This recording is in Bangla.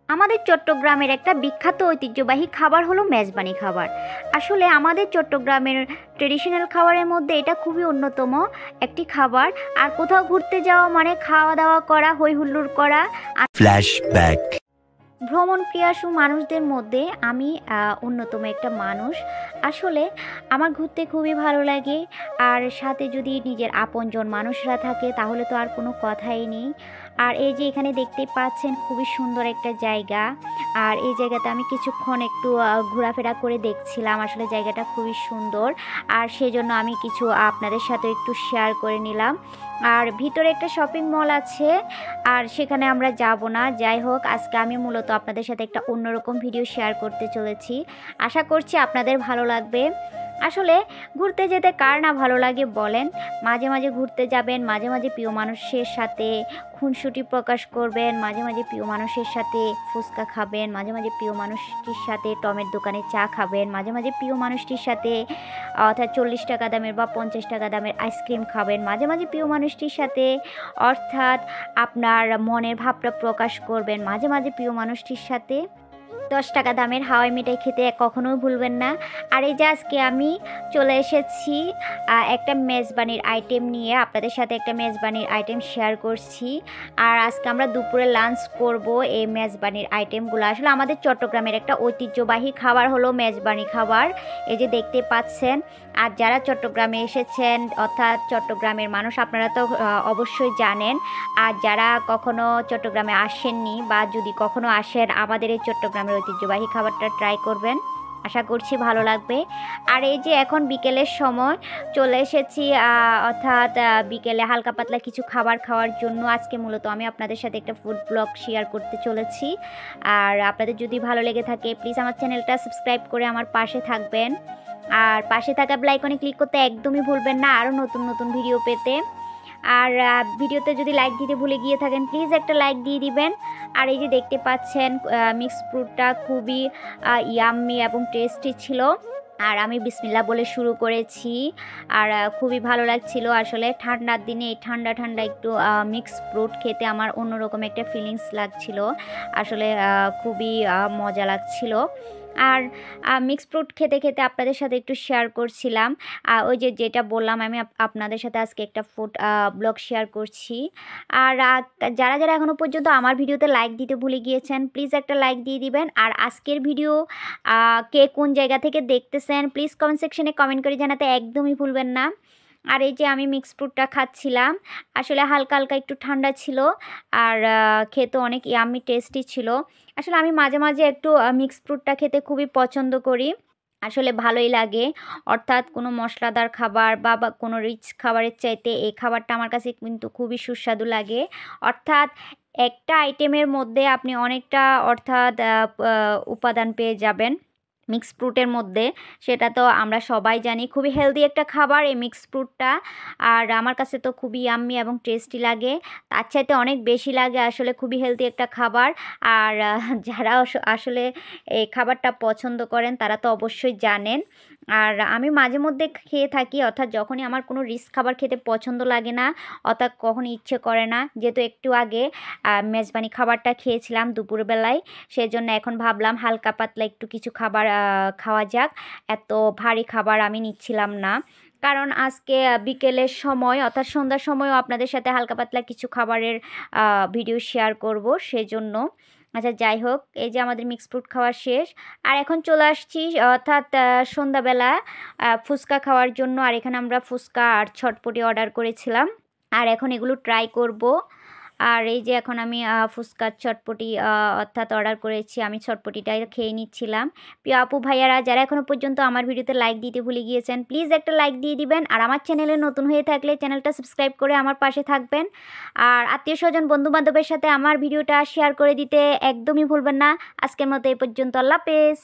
আমাদের চট্টগ্রামের একটা বিখ্যাত ঐতিহ্যবাহী খাবার হলো মেজবানি খাবার। আসলে আমাদের চট্টগ্রামের ট্রেডিশনাল খাবারের মধ্যে এটা খুবই অন্যতম একটি খাবার। আর কোথাও ঘুরতে যাওয়া মানে খাওয়া দাওয়া করা, হই হুল্লোড় করা। ফ্ল্যাশব্যাক। ভ্রমণ প্রিয়াসু মানুষদের মধ্যে আমি অন্যতম একটা মানুষ। আসলে আমার ঘুরতে খুবই ভালো লাগে। আর সাথে যদি নিজের আপনজন মানুষরা থাকে তাহলে তো আর কোনো কথাই নেই। আর এই যে এখানে দেখতেই পাচ্ছেন খুবই সুন্দর একটা জায়গা। আর এই জায়গাতে আমি কিছুক্ষণ একটু ঘোরাফেরা করে দেখছিলাম। আসলে জায়গাটা খুবই সুন্দর। আর সেজন্য আমি কিছু আপনাদের সাথে একটু শেয়ার করে নিলাম। আর ভিতরে একটা শপিং মল আছে, আর সেখানে আমরা যাব না। যাই হোক, আজকে আমি মূলত আপনাদের সাথে একটা অন্যরকম ভিডিও শেয়ার করতে চলেছি। আশা করছি আপনাদের ভালো লাগবে। আসলে ঘুরতে যেতে কার না ভালো লাগে বলেন। মাঝে মাঝে ঘুরতে যাবেন, মাঝে মাঝে প্রিয় মানুষের সাথে খুনসুটি প্রকাশ করবেন, মাঝে মাঝে প্রিয় মানুষের সাথে ফুচকা খাবেন, মাঝে মাঝে প্রিয় মানুষটির সাথে টমের দোকানে চা খাবেন, মাঝে মাঝে প্রিয় মানুষটির সাথে অর্থাৎ 40 টাকা দামের বা 50 টাকা দামের আইসক্রিম খাবেন, মাঝে মাঝে প্রিয় মানুষটির সাথে অর্থাৎ আপনার মনের ভাবটা প্রকাশ করবেন, মাঝে মাঝে প্রিয় মানুষটির সাথে 10 টাকা দামের হাওয়াই মিঠাই খেতে কখনোই ভুলবেন না। আর এই যে আজকে আমি চলে এসেছি একটা মেজবানির আইটেম নিয়ে, আপনাদের সাথে একটা মেজবানির আইটেম শেয়ার করছি। আর আজকে আমরা দুপুরে লাঞ্চ করব এই মেজবানির আইটেমগুলো। আসলে আমাদের চট্টগ্রামের একটা ঐতিহ্যবাহী খাবার হলো মেজবানি খাবার। এই যে দেখতে পাচ্ছেন। আর যারা চট্টগ্রামে এসেছেন অর্থাৎ চট্টগ্রামের মানুষ, আপনারা তো অবশ্যই জানেন। আর যারা কখনো চট্টগ্রামে আসেননি বা যদি কখনো আসেন, আমাদের এই চট্টগ্রামের ঐতিহ্যবাহী খাবারটা ট্রাই করবেন। আশা করছি ভালো লাগবে। আর এই যে এখন বিকেলের সময় চলে এসেছি অর্থাৎ বিকেলে হালকা পাতলা কিছু খাবার খাওয়ার জন্য। আজকে মূলত আমি আপনাদের সাথে একটা ফুড ব্লগ শেয়ার করতে চলেছি। আর আপনাদের যদি ভালো লেগে থাকে প্লিজ আমার চ্যানেলটা সাবস্ক্রাইব করে আমার পাশে থাকবেন। আর পাশে থাকা বেল আইকনে ক্লিক করতে একদমই ভুলবেন না আরও নতুন নতুন ভিডিও পেতে। আর ভিডিওতে যদি লাইক দিতে ভুলে গিয়ে থাকেন প্লিজ একটা লাইক দিয়ে দিবেন। আর এই যে দেখতে পাচ্ছেন মিক্স ফ্রুটটা খুবই ইয়াম্মি এবং টেস্টি ছিল। আর আমি বিসমিল্লাহ বলে শুরু করেছি। আর খুবই ভালো লাগছিল। আসলে ঠান্ডার দিনে এই ঠান্ডা ঠান্ডা একটু মিক্স ফ্রুট খেতে আমার অন্যরকম একটা ফিলিংস লাগছিল। আসলে খুবই মজা লাগছিল। আর মিক্স ফ্রুট খেতে খেতে আপনাদের সাথে একটু শেয়ার করছিলাম। ওই যে যেটা বললাম, আমি আপনাদের সাথে আজকে একটা ফুড ব্লগ শেয়ার করছি। আর যারা যারা এখনও পর্যন্ত আমার ভিডিওতে লাইক দিতে ভুলে গিয়েছেন প্লিজ একটা লাইক দিয়ে দিবেন। আর আজকের ভিডিও কে কোন জায়গা থেকে দেখতেছেন প্লিজ কমেন্ট সেকশনে কমেন্ট করে জানাতে একদমই ভুলবেন না। আর এই যে আমি মিক্স ফ্রুটটা খাচ্ছিলাম। আসলে হালকা হালকা একটু ঠান্ডা ছিল। আর খেতে অনেক ইয়াম্মি টেস্টি ছিল। আসলে আমি মাঝে মাঝে একটু মিক্স ফ্রুটটা খেতে খুবই পছন্দ করি। আসলে ভালোই লাগে। অর্থাৎ কোনো মশলাদার খাবার বা কোনো রিচ খাবারের চাইতে এই খাবারটা আমার কাছে কিন্তু খুবই সুস্বাদু লাগে। অর্থাৎ একটা আইটেমের মধ্যে আপনি অনেকটা অর্থাৎ উপাদান পেয়ে যাবেন মিক্স ফ্রুটের মধ্যে। সেটা তো আমরা সবাই জানি, খুবই হেলদি একটা খাবার এই মিক্স ফ্রুটটা। আর আমার কাছে তো খুবই ইয়াম্মি এবং টেস্টি লাগে। তার চাইতে অনেক বেশি লাগে। আসলে খুবই হেলদি একটা খাবার। আর যারা আসলে এই খাবারটা পছন্দ করেন তারা তো অবশ্যই জানেন। আর আমি মাঝে মধ্যে খেয়ে থাকি, অর্থাৎ যখনই আমার কোনো রিচ খাবার খেতে পছন্দ লাগে না, অর্থাৎ কখনই ইচ্ছে করে না, যেহেতু একটু আগে মেজবানি খাবারটা খেয়েছিলাম দুপুরবেলায়, সেজন্য এখন ভাবলাম হালকা পাতলা একটু কিছু খাবার খাওয়া যাক। এত ভারী খাবার আমি নিচ্ছিলাম না, কারণ আজকে বিকেলের সময় অর্থাৎ সন্ধ্যার সময়ও আপনাদের সাথে হালকা পাতলা কিছু খাবারের ভিডিও শেয়ার করব সেজন্য। আচ্ছা যাই হোক, এই যে আমাদের মিক্স ফ্রুট খাওয়া শেষ। আর এখন চলে আসছি অর্থাৎ সন্ধ্যাবেলা ফুচকা খাওয়ার জন্য। আর এখানে আমরা ফুচকা আর ছটপটি অর্ডার করেছিলাম। আর এখন এগুলো ট্রাই করব। আর এই যে এখন আমি ফুচকার চটপটি অর্থাৎ অর্ডার করেছি, আমি চটপটিটাই খেয়ে নিচ্ছিলাম। প্রিয় আপু ভাইয়ারা যারা এখনও পর্যন্ত আমার ভিডিওতে লাইক দিতে ভুলে গিয়েছেন প্লিজ একটা লাইক দিয়ে দিবেন। আর আমার চ্যানেলে নতুন হয়ে থাকলে চ্যানেলটা সাবস্ক্রাইব করে আমার পাশে থাকবেন। আর আত্মীয় স্বজন বন্ধুবান্ধবের সাথে আমার ভিডিওটা শেয়ার করে দিতে একদমই ভুলবেন না। আজকের মতো এই পর্যন্ত, আল্লাহ হাফেজ।